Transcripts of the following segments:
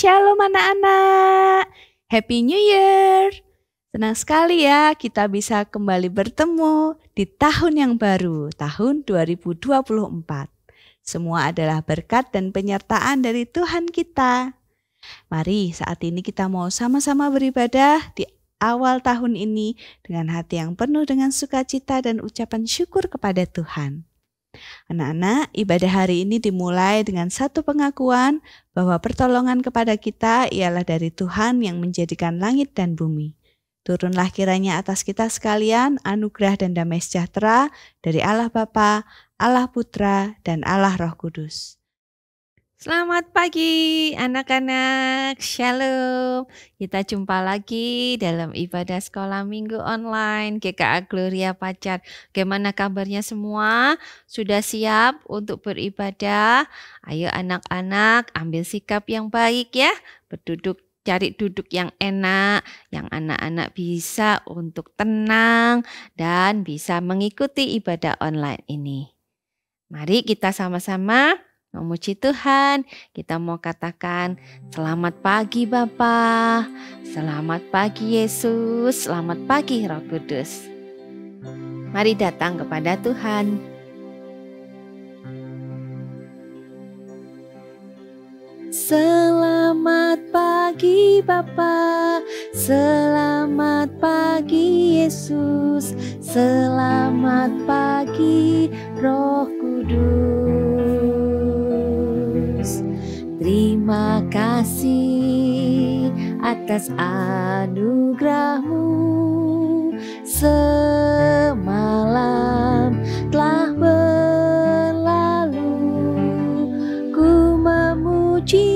Shalom anak-anak. Happy New Year. Senang sekali ya kita bisa kembali bertemu di tahun yang baru, tahun 2024. Semua adalah berkat dan penyertaan dari Tuhan kita. Mari saat ini kita mau sama-sama beribadah di awal tahun ini dengan hati yang penuh dengan sukacita dan ucapan syukur kepada Tuhan. Anak-anak, ibadah hari ini dimulai dengan satu pengakuan bahwa pertolongan kepada kita ialah dari Tuhan yang menjadikan langit dan bumi. Turunlah kiranya atas kita sekalian anugerah dan damai sejahtera dari Allah Bapa, Allah Putra, dan Allah Roh Kudus. Selamat pagi anak-anak, Shalom. Kita jumpa lagi dalam ibadah sekolah minggu online GKA Gloria Pacar. Bagaimana kabarnya semua? Sudah siap untuk beribadah? Ayo anak-anak, ambil sikap yang baik ya. Cari duduk yang enak, yang anak-anak bisa untuk tenang dan bisa mengikuti ibadah online ini. Mari kita sama-sama memuji Tuhan. Kita mau katakan selamat pagi Bapa, selamat pagi Yesus, selamat pagi Roh Kudus. Mari datang kepada Tuhan. Selamat pagi Bapa, selamat pagi Yesus, selamat pagi Roh Kudus. Terima kasih atas anugerah-Mu, semalam telah berlalu. Ku memuji,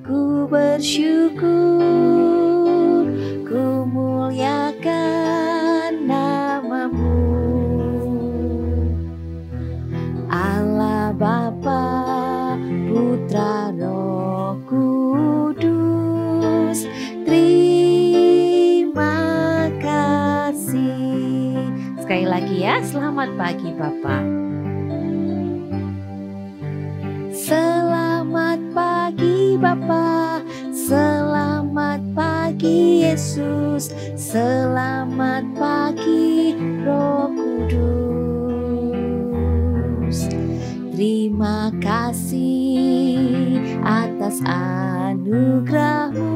ku bersyukur, ku muliakan nama-Mu. Allah Bapa, Putra, Roh Kudus, terima kasih. Sekali lagi ya, selamat pagi Bapak. Selamat pagi Bapa, selamat pagi Yesus, selamat pagi Roh Kudus. Terima kasih atas anugerah-Mu,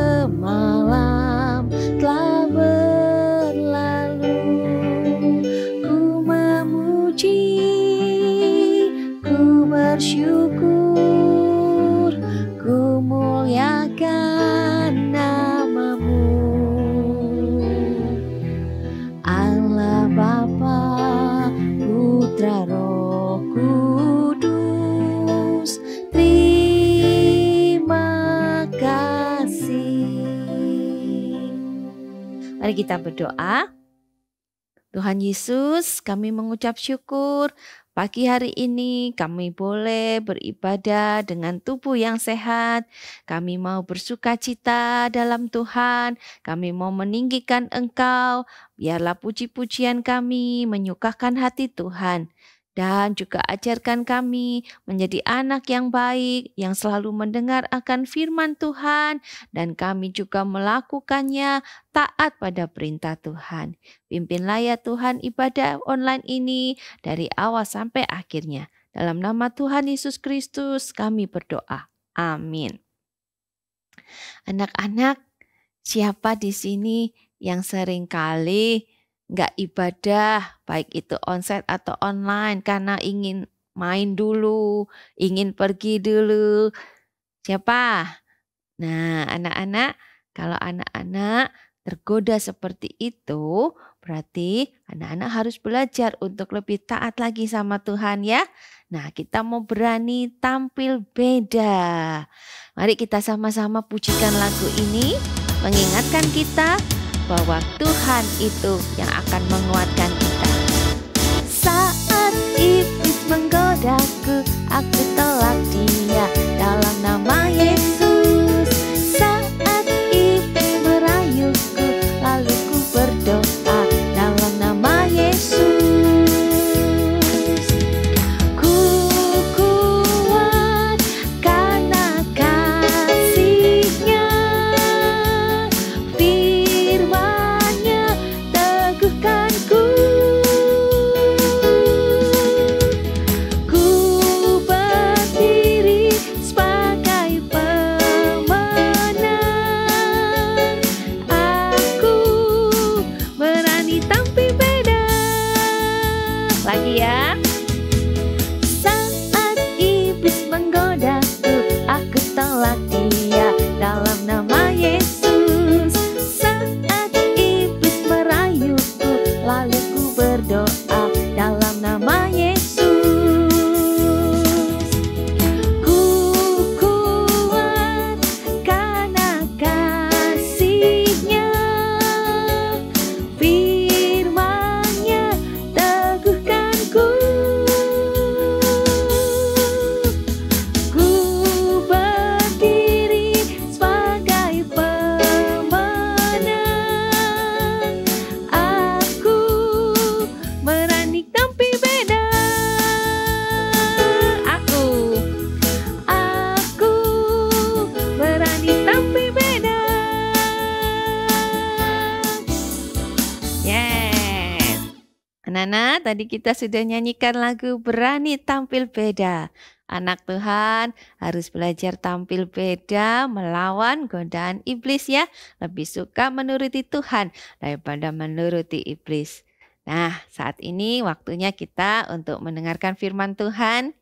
semalam telah berlalu. Ku memuji, ku bersyukur, ku muliakan nama-Mu. Allah Bapa, Putra, Roh Kudus, terima kasih. Mari kita berdoa. Tuhan Yesus, kami mengucap syukur pagi hari ini kami boleh beribadah dengan tubuh yang sehat. Kami mau bersukacita dalam Tuhan. Kami mau meninggikan Engkau. Biarlah puji-pujian kami menyukakan hati Tuhan. Dan juga ajarkan kami menjadi anak yang baik, yang selalu mendengar akan firman Tuhan. Dan kami juga melakukannya taat pada perintah Tuhan. Pimpinlah ya Tuhan ibadah online ini dari awal sampai akhirnya. Dalam nama Tuhan Yesus Kristus kami berdoa. Amin. Anak-anak, siapa di sini yang seringkali nggak ibadah, baik itu onsite atau online, karena ingin main dulu, ingin pergi dulu? Siapa? Nah, anak-anak, kalau anak-anak tergoda seperti itu, berarti anak-anak harus belajar untuk lebih taat lagi sama Tuhan ya. Nah, kita mau berani tampil beda. Mari kita sama-sama pujikan lagu ini, mengingatkan kita bahwa Tuhan itu yang akan menguatkan kita. Saat iblis menggodaku, aku tolak dia dalam nama Yesus. Saat iblis merayuku, lalu ku berdoa dalam nama Yesus. Ku kuat tadi kita sudah nyanyikan lagu Berani Tampil Beda. Anak Tuhan harus belajar tampil beda melawan godaan iblis ya. Lebih suka menuruti Tuhan daripada menuruti iblis. Nah, saat ini waktunya kita untuk mendengarkan firman Tuhan.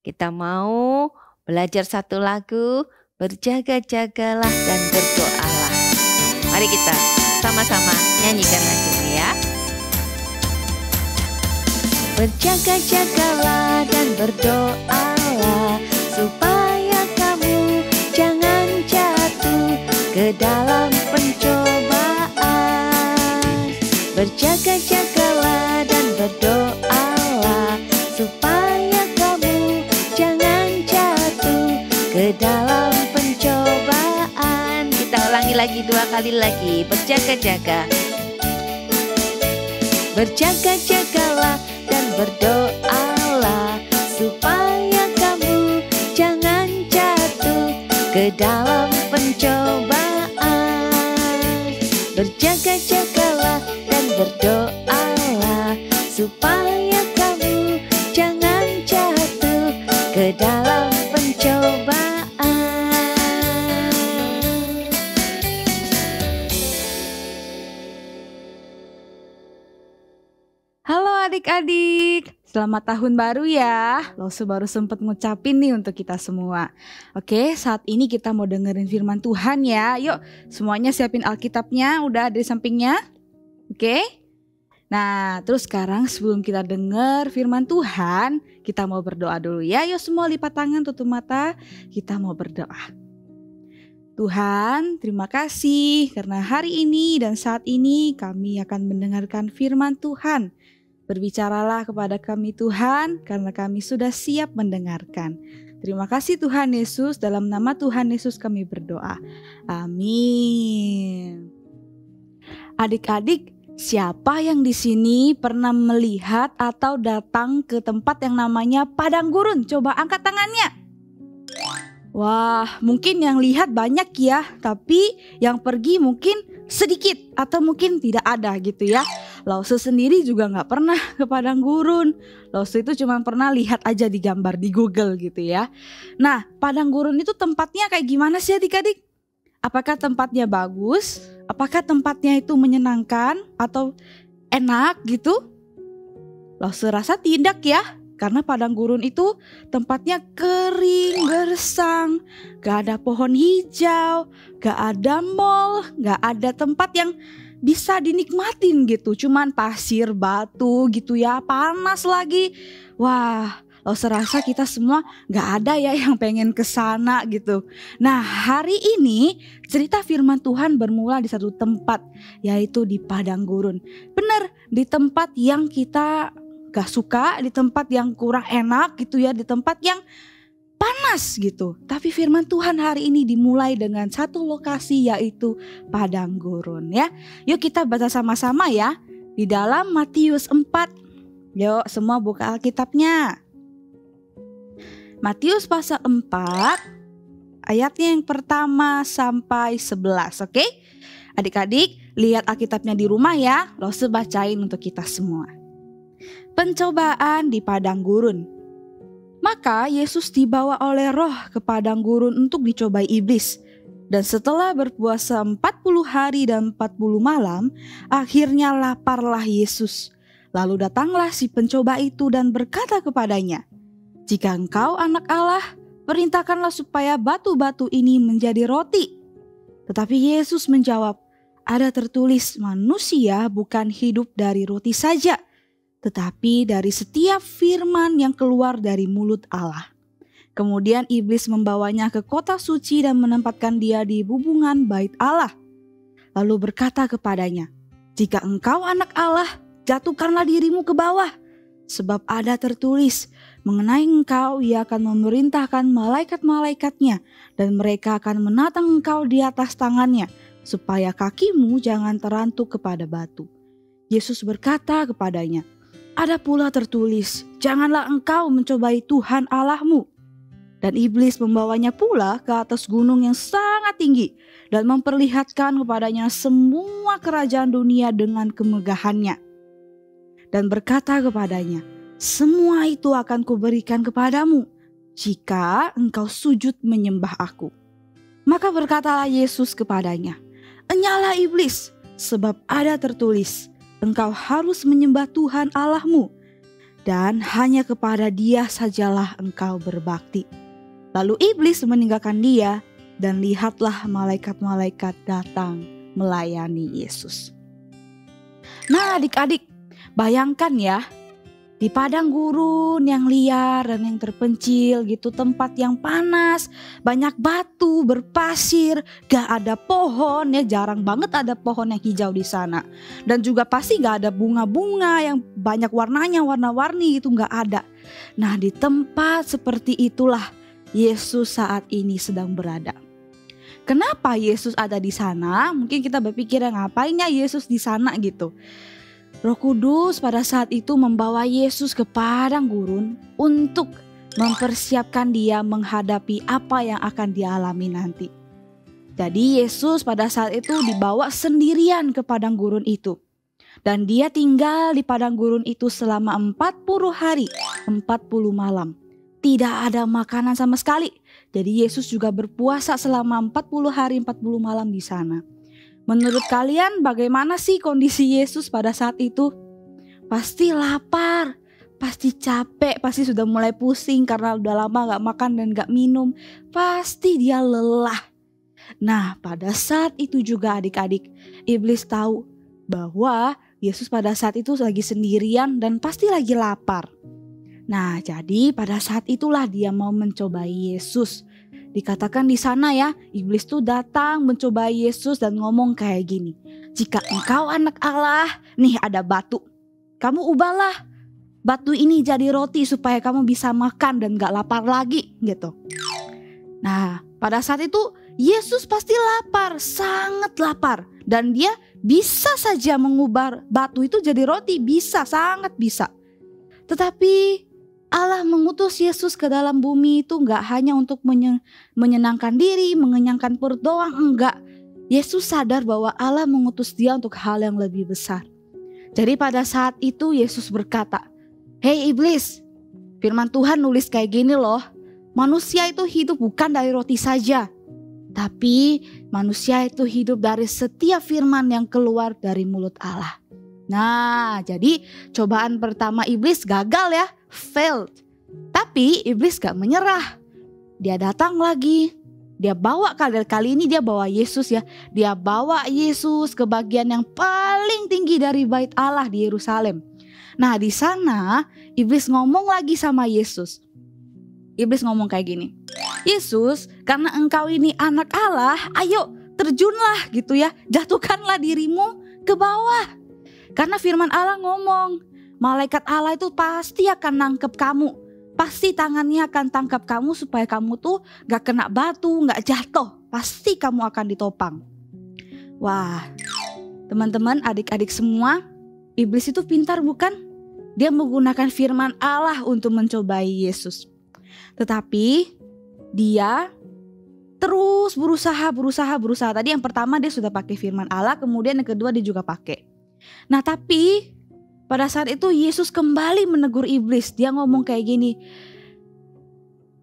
Kita mau belajar satu lagu, berjaga-jagalah dan berdoalah. Mari kita sama-sama nyanyikan lagu ini ya. Berjaga-jagalah dan berdoalah supaya kamu jangan jatuh ke dalam pencobaan. Berjaga-jagalah dan berdoalah supaya kamu jangan jatuh ke dalam pencobaan. Kita ulangi lagi 2 kali lagi. Berjaga-jaga. Berjaga-jagalah dan berdoalah supaya kamu jangan jatuh ke dalam pencobaan. Berjaga-jagalah dan berdoalah supaya kamu jangan jatuh ke dalam pencobaan. Halo adik-adik, selamat tahun baru ya. Lose baru sempat ngucapin nih untuk kita semua. Oke, saat ini kita mau dengerin firman Tuhan ya. Yuk, semuanya siapin Alkitabnya, udah ada di sampingnya. Oke. Nah, terus sekarang sebelum kita denger firman Tuhan, kita mau berdoa dulu ya. Yuk semua lipat tangan, tutup mata, kita mau berdoa. Tuhan, terima kasih karena hari ini dan saat ini kami akan mendengarkan firman Tuhan. Berbicaralah kepada kami Tuhan, karena kami sudah siap mendengarkan. Terima kasih Tuhan Yesus, dalam nama Tuhan Yesus kami berdoa. Amin. Adik-adik, siapa yang di sini pernah melihat atau datang ke tempat yang namanya padang gurun? Coba angkat tangannya. Wah, mungkin yang lihat banyak ya, tapi yang pergi mungkin sedikit atau mungkin tidak ada gitu ya. Lause sendiri juga gak pernah ke padang gurun. Lause itu cuma pernah lihat aja di gambar di Google gitu ya. Nah, padang gurun itu tempatnya kayak gimana sih adik-adik? Apakah tempatnya bagus? Apakah tempatnya itu menyenangkan atau enak gitu? Lause rasa tidak ya. Karena padang gurun itu tempatnya kering, gersang, gak ada pohon hijau, gak ada mall, gak ada tempat yang bisa dinikmatin gitu. Cuman pasir, batu gitu ya, panas lagi. Wah, lo serasa kita semua gak ada ya yang pengen kesana gitu. Nah, hari ini cerita firman Tuhan bermula di satu tempat, yaitu di padang gurun. Benar, di tempat yang kita gak suka, di tempat yang kurang enak gitu ya, di tempat yang panas gitu. Tapi firman Tuhan hari ini dimulai dengan satu lokasi, yaitu padang gurun ya. Yuk kita baca sama-sama ya. Di dalam Matius 4. Yuk semua buka Alkitabnya. Matius pasal 4 ayatnya yang pertama sampai 11, oke? Adik-adik lihat Alkitabnya di rumah ya. Lose bacain untuk kita semua. Pencobaan di padang gurun. Maka Yesus dibawa oleh Roh ke padang gurun untuk dicobai iblis. Dan setelah berpuasa 40 hari dan 40 malam, akhirnya laparlah Yesus. Lalu datanglah si pencoba itu dan berkata kepadanya, "Jika engkau anak Allah, perintahkanlah supaya batu-batu ini menjadi roti." Tetapi Yesus menjawab, "Ada tertulis, manusia bukan hidup dari roti saja, tetapi dari setiap firman yang keluar dari mulut Allah." Kemudian iblis membawanya ke kota suci dan menempatkan dia di bubungan bait Allah. Lalu berkata kepadanya, "Jika engkau anak Allah, jatuhkanlah dirimu ke bawah. Sebab ada tertulis, mengenai engkau ia akan memerintahkan malaikat-malaikatnya, dan mereka akan menatang engkau di atas tangannya, supaya kakimu jangan terantuk kepada batu." Yesus berkata kepadanya, "Ada pula tertulis, janganlah engkau mencobai Tuhan Allahmu." Dan iblis membawanya pula ke atas gunung yang sangat tinggi dan memperlihatkan kepadanya semua kerajaan dunia dengan kemegahannya. dan berkata kepadanya, "Semua itu akan kuberikan kepadamu jika engkau sujud menyembah aku." Maka berkatalah Yesus kepadanya, "Enyalah iblis, sebab ada tertulis, engkau harus menyembah Tuhan Allahmu, dan hanya kepada Dia sajalah engkau berbakti." Lalu iblis meninggalkan dia, dan lihatlah malaikat-malaikat datang melayani Yesus. Nah adik-adik, bayangkan ya, di padang gurun yang liar dan yang terpencil gitu, tempat yang panas, banyak batu, berpasir, gak ada pohon ya, jarang banget ada pohon yang hijau di sana. Dan juga pasti gak ada bunga-bunga yang banyak warnanya, warna-warni itu gak ada. Nah di tempat seperti itulah Yesus saat ini sedang berada. Kenapa Yesus ada di sana? Mungkin kita berpikir, ngapainnya Yesus di sana gitu. Roh Kudus pada saat itu membawa Yesus ke padang gurun untuk mempersiapkan dia menghadapi apa yang akan dialami nanti. Jadi Yesus pada saat itu dibawa sendirian ke padang gurun itu. Dan dia tinggal di padang gurun itu selama 40 hari, 40 malam. Tidak ada makanan sama sekali. Jadi Yesus juga berpuasa selama 40 hari, 40 malam di sana. Menurut kalian bagaimana sih kondisi Yesus pada saat itu? Pasti lapar, pasti capek, pasti sudah mulai pusing karena udah lama gak makan dan gak minum. Pasti dia lelah. Nah pada saat itu juga adik-adik, iblis tahu bahwa Yesus pada saat itu lagi sendirian dan pasti lagi lapar. Nah jadi pada saat itulah dia mau mencobai Yesus. Dikatakan di sana ya, iblis tuh datang mencoba Yesus dan ngomong kayak gini, "Jika engkau anak Allah, nih ada batu. Kamu ubahlah batu ini jadi roti supaya kamu bisa makan dan gak lapar lagi," gitu. Nah pada saat itu Yesus pasti lapar, sangat lapar. Dan dia bisa saja mengubah batu itu jadi roti, bisa, sangat bisa. Tetapi Allah mengutus Yesus ke dalam bumi itu gak hanya untuk menyenangkan diri, mengenyangkan perut doang, enggak. Yesus sadar bahwa Allah mengutus dia untuk hal yang lebih besar. Jadi pada saat itu Yesus berkata, "Hei iblis, firman Tuhan nulis kayak gini loh. Manusia itu hidup bukan dari roti saja, tapi manusia itu hidup dari setiap firman yang keluar dari mulut Allah." Nah jadi cobaan pertama iblis gagal ya, failed. Tapi iblis gak menyerah. Dia datang lagi. Dia bawa kali ini dia bawa Yesus ya. Dia bawa Yesus ke bagian yang paling tinggi dari bait Allah di Yerusalem. Nah di sana iblis ngomong lagi sama Yesus. Iblis ngomong kayak gini, "Yesus, karena engkau ini anak Allah, ayo terjunlah gitu ya. Jatuhkanlah dirimu ke bawah. Karena firman Allah ngomong, malaikat Allah itu pasti akan nangkep kamu. Pasti tangannya akan tangkap kamu supaya kamu tuh gak kena batu, gak jatuh. Pasti kamu akan ditopang." Wah, teman-teman, adik-adik semua, iblis itu pintar bukan? Dia menggunakan firman Allah untuk mencobai Yesus. Tetapi dia terus berusaha. Tadi yang pertama dia sudah pakai firman Allah, kemudian yang kedua dia juga pakai. Nah tapi pada saat itu Yesus kembali menegur iblis. Dia ngomong kayak gini,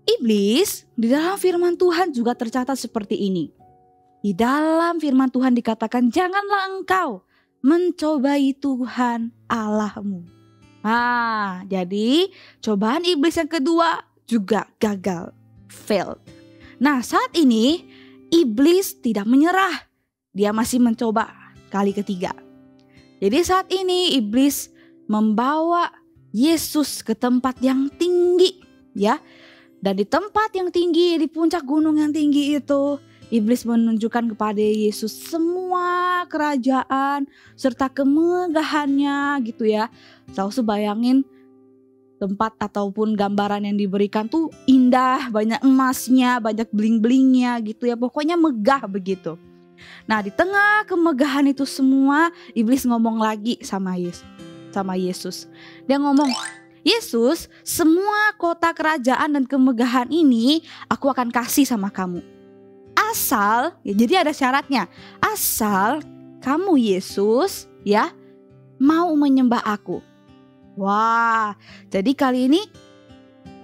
"Iblis, di dalam firman Tuhan juga tercatat seperti ini. Di dalam firman Tuhan dikatakan, janganlah engkau mencobai Tuhan Allahmu." Nah jadi cobaan iblis yang kedua juga gagal, failed. Nah saat ini iblis tidak menyerah. Dia masih mencoba kali ketiga. Jadi saat ini iblis membawa Yesus ke tempat yang tinggi ya. Dan di tempat yang tinggi, di puncak gunung yang tinggi itu, iblis menunjukkan kepada Yesus semua kerajaan serta kemegahannya gitu ya. Selalu bayangin tempat ataupun gambaran yang diberikan tuh indah, banyak emasnya, banyak bling-blingnya gitu ya. Pokoknya megah begitu. Nah di tengah kemegahan itu semua, iblis ngomong lagi sama Yesus. Dia ngomong, "Yesus, semua kota kerajaan dan kemegahan ini aku akan kasih sama kamu. Asal," ya jadi ada syaratnya, "asal kamu Yesus ya mau menyembah aku." Wah, jadi kali ini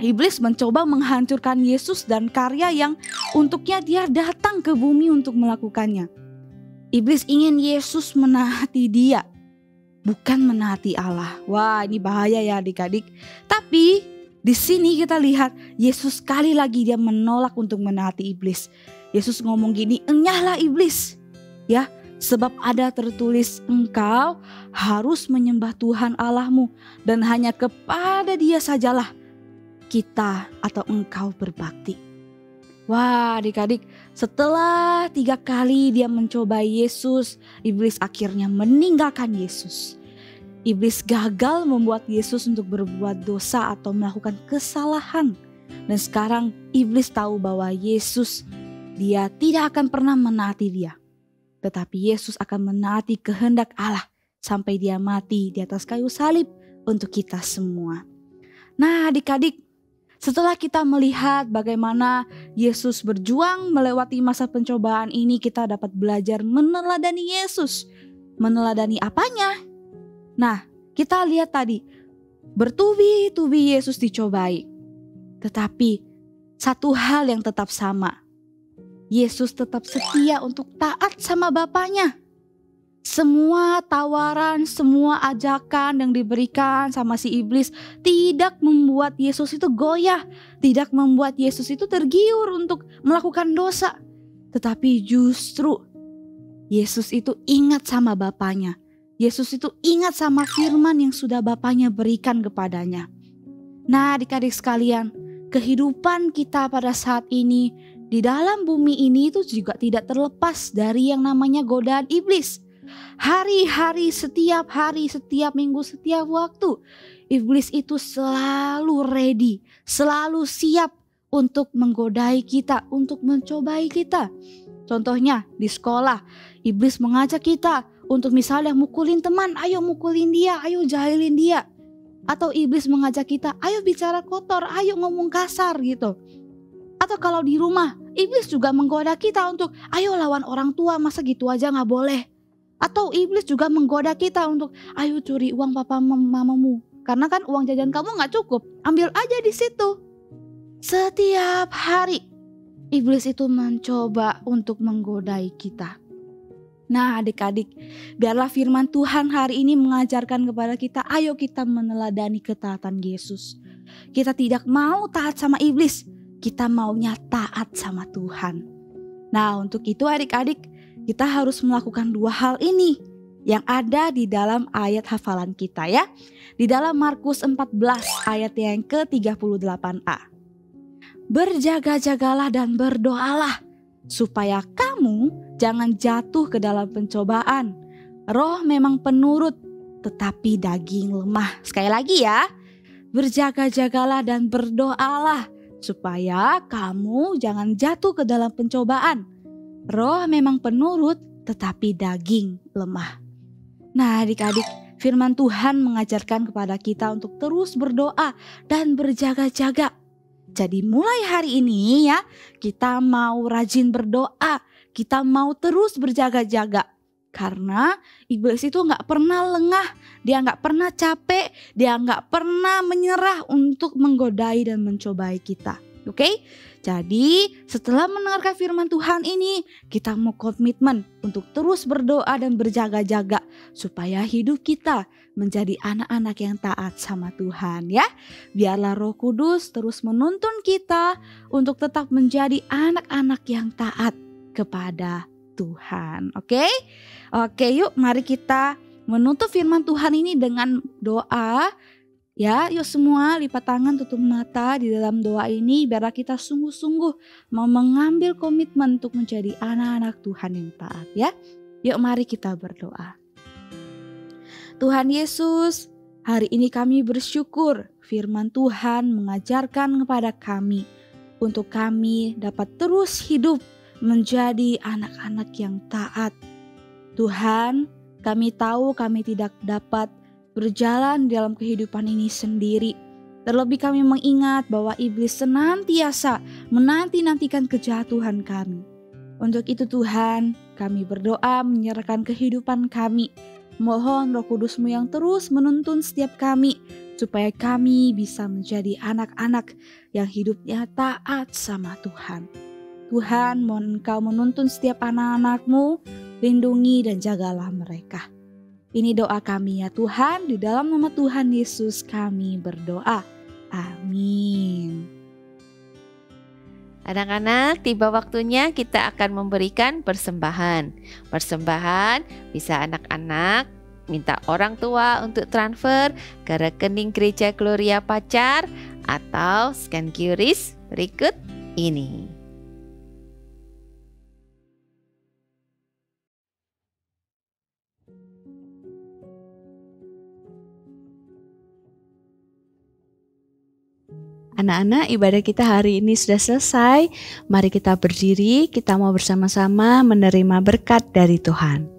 iblis mencoba menghancurkan Yesus dan karya yang untuknya dia datang ke bumi untuk melakukannya. Iblis ingin Yesus menaati dia, bukan menaati Allah. Wah, ini bahaya ya adik-adik. Tapi di sini kita lihat Yesus sekali lagi dia menolak untuk menaati iblis. Yesus ngomong gini, "Enyahlah iblis." Ya, sebab ada tertulis, "Engkau harus menyembah Tuhan Allahmu dan hanya kepada Dia sajalah kita atau engkau berbakti." Wah, adik-adik, setelah 3 kali dia mencoba Yesus, iblis akhirnya meninggalkan Yesus. Iblis gagal membuat Yesus untuk berbuat dosa atau melakukan kesalahan. Dan sekarang iblis tahu bahwa Yesus, dia tidak akan pernah menaati dia. Tetapi Yesus akan menaati kehendak Allah sampai dia mati di atas kayu salib untuk kita semua. Nah adik-adik, setelah kita melihat bagaimana Yesus berjuang melewati masa pencobaan ini, kita dapat belajar meneladani Yesus. Meneladani apanya? Nah, kita lihat tadi, bertubi-tubi Yesus dicobai. Tetapi satu hal yang tetap sama, Yesus tetap setia untuk taat sama Bapaknya. Semua tawaran, semua ajakan yang diberikan sama si iblis tidak membuat Yesus itu goyah, tidak membuat Yesus itu tergiur untuk melakukan dosa. Tetapi justru Yesus itu ingat sama Bapaknya. Yesus itu ingat sama firman yang sudah Bapaknya berikan kepadanya. Nah adik-adik sekalian, kehidupan kita pada saat ini di dalam bumi ini itu juga tidak terlepas dari yang namanya godaan iblis. Hari-hari, setiap minggu, setiap waktu, iblis itu selalu ready, selalu siap untuk menggodai kita, untuk mencobai kita. Contohnya di sekolah, iblis mengajak kita untuk misalnya mukulin teman, ayo mukulin dia, ayo jahilin dia. Atau iblis mengajak kita, ayo bicara kotor, ayo ngomong kasar gitu. Atau kalau di rumah, iblis juga menggoda kita untuk ayo lawan orang tua, masa gitu aja gak boleh. Atau iblis juga menggoda kita untuk ayo curi uang papa mamamu. Karena kan uang jajan kamu gak cukup, ambil aja di situ. Setiap hari iblis itu mencoba untuk menggodai kita. Nah adik-adik, biarlah firman Tuhan hari ini mengajarkan kepada kita, ayo kita meneladani ketaatan Yesus. Kita tidak mau taat sama iblis, kita maunya taat sama Tuhan. Nah untuk itu adik-adik, kita harus melakukan 2 hal ini yang ada di dalam ayat hafalan kita ya. Di dalam Markus 14 ayat yang ke-38a. Berjaga-jagalah dan berdoalah supaya kamu jangan jatuh ke dalam pencobaan. Roh memang penurut, tetapi daging lemah. Sekali lagi ya, berjaga-jagalah dan berdoalah supaya kamu jangan jatuh ke dalam pencobaan. Roh memang penurut, tetapi daging lemah. Nah adik-adik, firman Tuhan mengajarkan kepada kita untuk terus berdoa dan berjaga-jaga. Jadi mulai hari ini ya, kita mau rajin berdoa. Kita mau terus berjaga-jaga. Karena iblis itu gak pernah lengah. Dia gak pernah capek. Dia gak pernah menyerah untuk menggodai dan mencobai kita. Oke? Jadi setelah mendengarkan firman Tuhan ini, kita mau komitmen untuk terus berdoa dan berjaga-jaga. Supaya hidup kita menjadi anak-anak yang taat sama Tuhan ya. Biarlah Roh Kudus terus menuntun kita untuk tetap menjadi anak-anak yang taat kepada Tuhan. Oke, yuk mari kita menutup firman Tuhan ini dengan doa. Ya, yuk semua lipat tangan, tutup mata di dalam doa ini. Biarlah kita sungguh-sungguh mau mengambil komitmen untuk menjadi anak-anak Tuhan yang taat ya. Yuk mari kita berdoa. Tuhan Yesus, hari ini kami bersyukur firman Tuhan mengajarkan kepada kami untuk kami dapat terus hidup menjadi anak-anak yang taat. Tuhan, kami tahu kami tidak dapat berjalan dalam kehidupan ini sendiri. Terlebih kami mengingat bahwa iblis senantiasa menanti-nantikan kejatuhan kami. Untuk itu Tuhan, kami berdoa menyerahkan kehidupan kami, Mohon Roh Kudus-Mu yang terus menuntun setiap kami, supaya kami bisa menjadi anak-anak yang hidupnya taat sama Tuhan. Tuhan, mohon Engkau menuntun setiap anak-anak-Mu, lindungi dan jagalah mereka. Ini doa kami ya Tuhan, di dalam nama Tuhan Yesus kami berdoa. Amin. Anak-anak, tiba waktunya kita akan memberikan persembahan. Persembahan bisa anak-anak minta orang tua untuk transfer ke rekening Gereja Gloria Pacar atau scan QRIS berikut ini. Anak-anak, ibadah kita hari ini sudah selesai. Mari kita berdiri, kita mau bersama-sama menerima berkat dari Tuhan.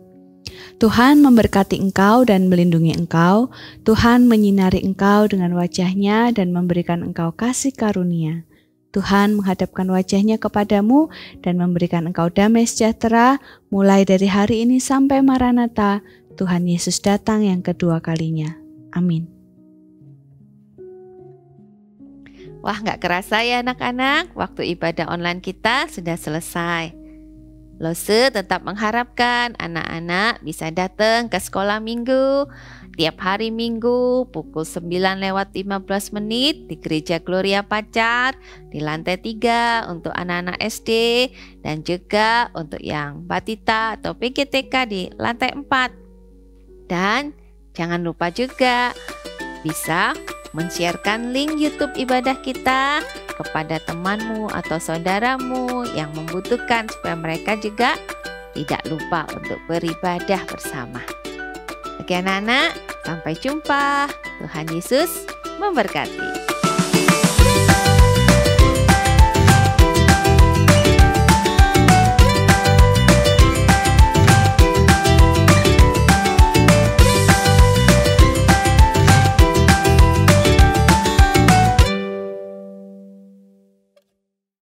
Tuhan memberkati engkau dan melindungi engkau. Tuhan menyinari engkau dengan wajah-Nya dan memberikan engkau kasih karunia. Tuhan menghadapkan wajah-Nya kepadamu dan memberikan engkau damai sejahtera mulai dari hari ini sampai Maranatha. Tuhan Yesus datang yang kedua kalinya. Amin. Wah, gak kerasa ya anak-anak, waktu ibadah online kita sudah selesai. Lose tetap mengharapkan anak-anak bisa datang ke sekolah minggu tiap hari Minggu pukul 9:15 di Gereja Gloria Pacar di lantai 3 untuk anak-anak SD dan juga untuk yang Batita atau PGTK di lantai 4. Dan jangan lupa juga bisa men-sharekan link YouTube ibadah kita kepada temanmu atau saudaramu yang membutuhkan supaya mereka juga tidak lupa untuk beribadah bersama. Oke anak-anak, sampai jumpa. Tuhan Yesus memberkati.